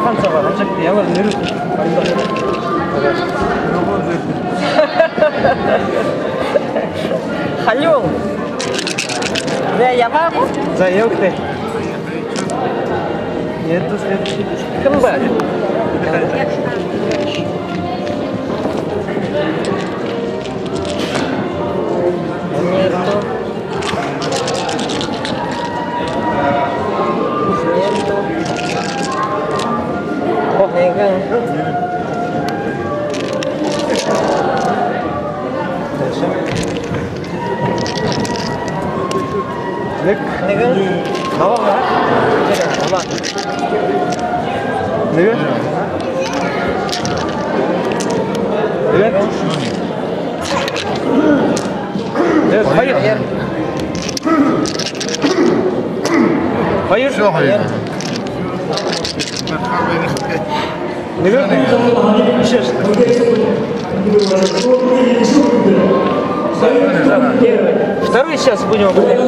한자가 한자기 양을 내려 간다. Халюм. Да, я могу? Заел ты. Нет, это следующий. Камбаль. Nega? Bawa nggak? Bawa. Nega? Nega? Hayır. Hayır. Hayır. Nega? Второй сейчас будем определять.